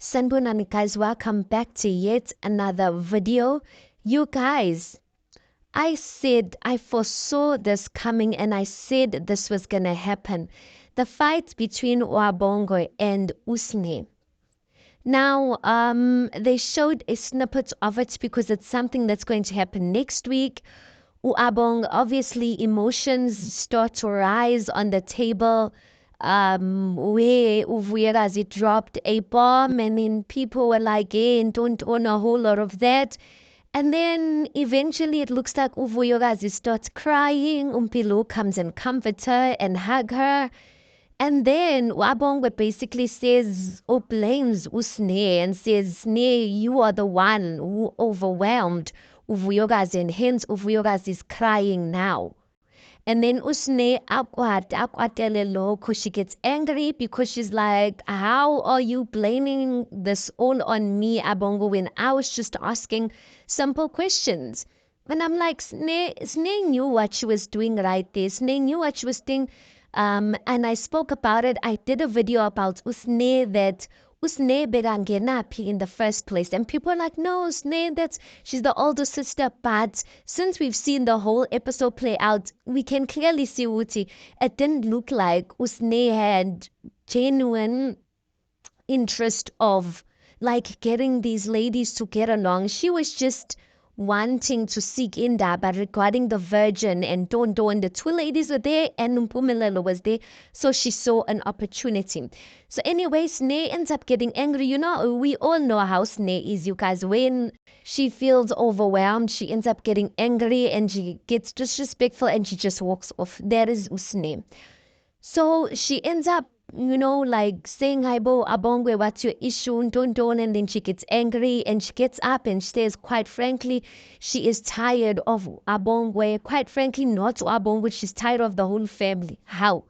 Sanbonani guys, welcome back to yet another video. You guys, I foresaw this coming and I said this was gonna happen. The fight between Wabongo and Usne. Now, they showed a snippet of it because it's something that's going to happen next week. Uabong, obviously emotions start to rise on the table. Where Uvuyerazi dropped a bomb and then people were like, hey, don't own a whole lot of that. And then eventually it looks like Uvuyerazi starts crying. Umpilo comes and comforts her and hug her. And then Wabongwe basically says, or blames Usne and says, Sne, you are the one who overwhelmed Uvuyogazi and hence Uvuyogazi is crying now. And then Usne akwatele because she gets angry because she's like, how are you blaming this all on me, Abongo, when I was just asking simple questions? And I'm like, Sne knew what she was doing right there. Sne knew what she was doing. And I spoke about it. I did a video about Usne that Usne Berangenapi in the first place. And people are like, no, Usne, she's the older sister. But since we've seen the whole episode play out, we can clearly see Uti. It didn't look like Usne had genuine interest of like getting these ladies to get along. She was just wanting to seek Indaba regarding the virgin and Dondo, and the two ladies were there and Mpumelelo was there, so she saw an opportunity. So anyway, Sneh ends up getting angry. You know, we all know how Sneh is, you guys. When she feels overwhelmed, she ends up getting angry and she gets disrespectful and she just walks off. That is Usne. So she ends up, like saying, hi, Bo, Abongwe, what's your issue? Don't. And then she gets angry and she gets up and she says, quite frankly, she is tired of Abongwe. Quite frankly, not Abongwe. She's tired of the whole family. How?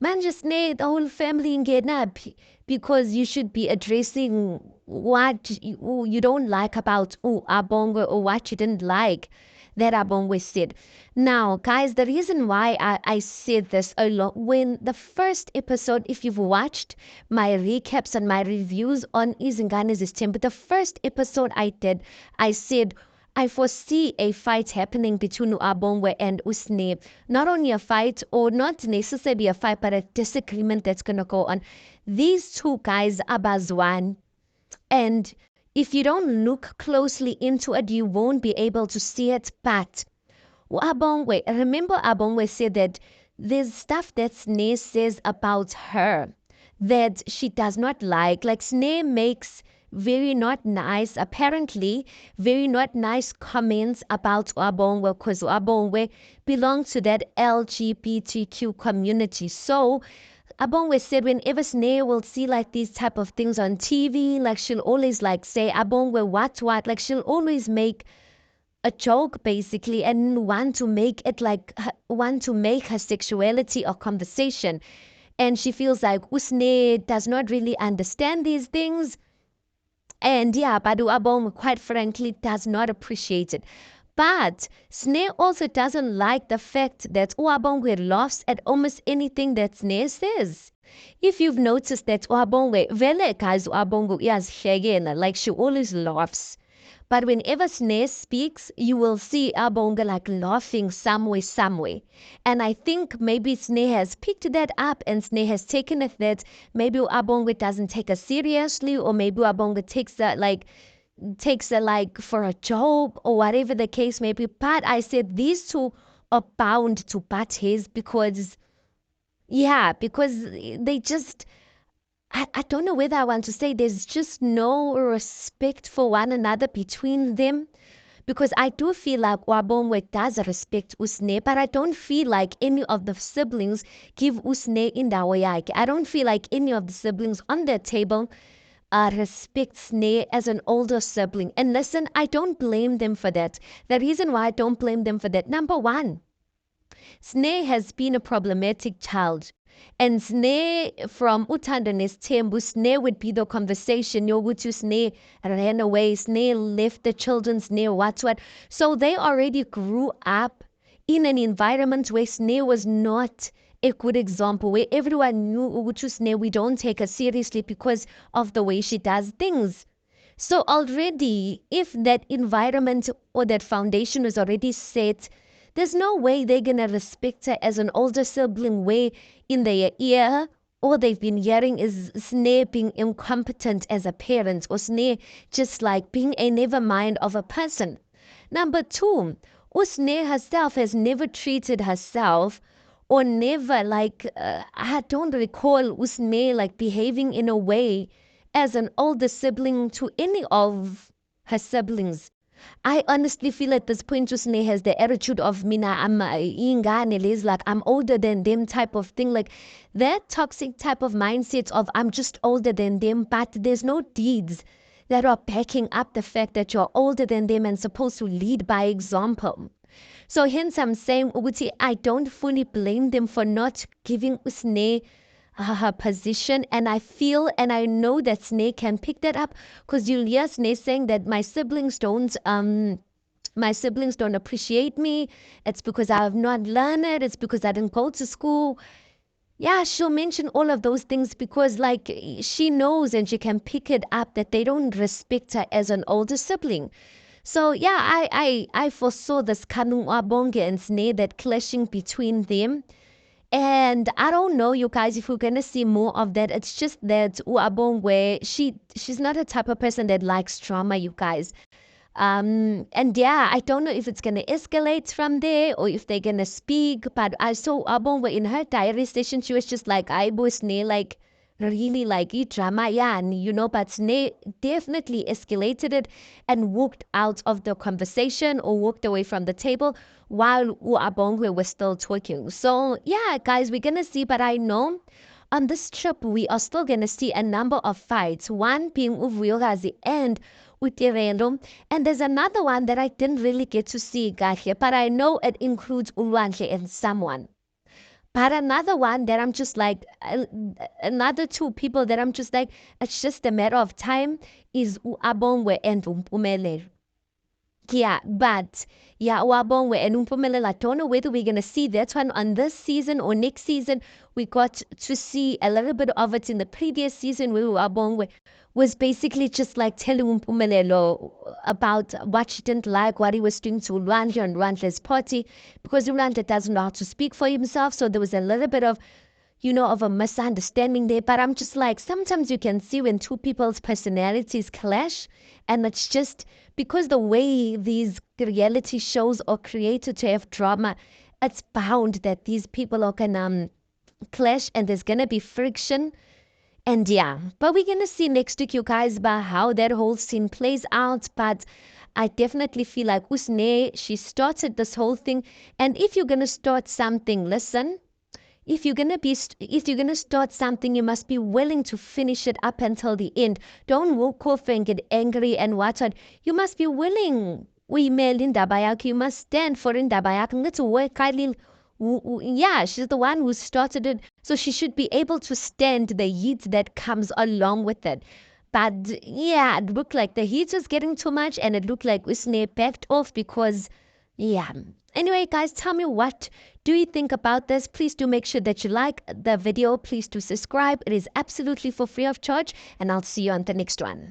Man, just need the whole family in up because you should be addressing what you don't like about Abongwe or what you didn't like that Abongwe said. Now, guys, the reason why I said this a lot, when the first episode, if you've watched my recaps and my reviews on Izingane's Temple, the first episode I did, I said, I foresee a fight happening between Abongwe and Usne. Not only a fight, or not necessarily a fight, but a disagreement that's going to go on. These two guys are Bazwan, and if you don't look closely into it, you won't be able to see it. But Abongwe, remember Abongwe said that there's stuff that Sneh says about her that she does not like. Like Sneh makes very not nice, apparently, very not nice comments about Abongwe because Abongwe belongs to that LGBTQ community. So Abongwe said whenever Sneh will see like these type of things on TV, like she'll always like say, Abongwe, what? Like she'll always make a joke basically and want to make it like, want to make her sexuality a conversation. And she feels like Usne does not really understand these things. And yeah, Badu Abongwe, quite frankly, does not appreciate it. But Sneh also doesn't like the fact that Uabongwe laughs at almost anything that Sneh says. If you've noticed that Uabongwe, vele guys Uabongwe iyazihlegela, like she always laughs. But whenever Sneh speaks, you will see Abonga like laughing somewhere. And I think maybe Sneh has picked that up and Sneh has taken it that maybe Abonga doesn't take her seriously, or maybe Abonga takes that like for a joke or whatever the case may be. But I said these two are bound to butt heads because they just, I don't know whether I want to say there's just no respect for one another between them. Because I do feel like Wabongwe does respect Usne, but I don't feel like any of the siblings give Usne indawo yakhe. I don't feel like any of the siblings on their table respect Sneh as an older sibling. And listen, I don't blame them for that. The reason why I don't blame them for that, number one, Sneh has been a problematic child. And Sneh from Utanda Nestembu, Sneh would be the conversation. Yogutu Sneh ran away, Sneh left the children, Sneh what. So they already grew up in an environment where Sneh was not a good example where everyone knew ukuthi we don't take her seriously because of the way she does things. So already, if that environment or that foundation is already set, there's no way they're going to respect her as an older sibling where in their ear, all they've been hearing is Snare being incompetent as a parent or Snare just like being a never mind of a person. Number two, Usne herself has never treated herself or never I don't recall Usne like behaving in a way as an older sibling to any of her siblings. I honestly feel at this point Usne has the attitude of Mina, I'm ingane, like I'm older than them type of thing. Like that toxic type of mindset of I'm just older than them, but there's no deeds that are backing up the fact that you're older than them and supposed to lead by example. So hence I'm saying, Uguti, I don't fully blame them for not giving Usne her position, and I feel and I know that Snake can pick that up because you'll hear Snake saying that my siblings don't appreciate me. It's because I have not learned it. It's because I didn't go to school. Yeah, she'll mention all of those things because like she knows and she can pick it up that they don't respect her as an older sibling. So yeah, I foresaw this Kanu Abonge and Snake, that clashing between them. And I don't know, you guys, if we're gonna see more of that. It's just that Uabongwe, she's not a type of person that likes drama, you guys. And yeah, I don't know if it's gonna escalate from there or if they're gonna speak. But I saw Uabongwe in her diary station. She was just like, I was near like really like drama, yeah, and but Sneh definitely escalated it and walked out of the conversation or walked away from the table while Uabongwe was still talking. So yeah, guys, we're gonna see, but I know on this trip we are still gonna see a number of fights. One being Uvuyagazi and Utirelo, and there's another one that I didn't really get to see, Gahle, but I know it includes Ulwantle and someone. But another one that I'm just like, another two people that I'm just like, it's just a matter of time is Abongwe and Umpumelelo. Yeah, but yeah, Wabongwe and Umpumelelo, I don't know whether we're going to see that one on this season or next season. We got to see a little bit of it in the previous season where Wabongwe was basically just like telling Umpumelelo about what she didn't like, what he was doing to Ulwandle and Rwandle's party, because Ulwandle doesn't know how to speak for himself. So there was a little bit of of a misunderstanding there. But I'm just like, sometimes you can see when two people's personalities clash, and it's just because the way these reality shows are created to have drama, it's bound that these people are gonna clash and there's gonna be friction. And yeah, but we're gonna see next week, you guys, about how that whole scene plays out. But I definitely feel like Usne, she started this whole thing. And if you're gonna start something, listen, if you're gonna start something, you must be willing to finish it up until the end. Don't walk off and get angry and whatnot. You must be willing. You must stand for indaba. Yeah, she's the one who started it, so she should be able to stand the heat that comes along with it. But yeah, it looked like the heat was getting too much, and it looked like Usne backed off because, yeah. Anyway, guys, tell me, what do you think about this? Please do make sure that you like the video. Please do subscribe. It is absolutely for free of charge, and I'll see you on the next one.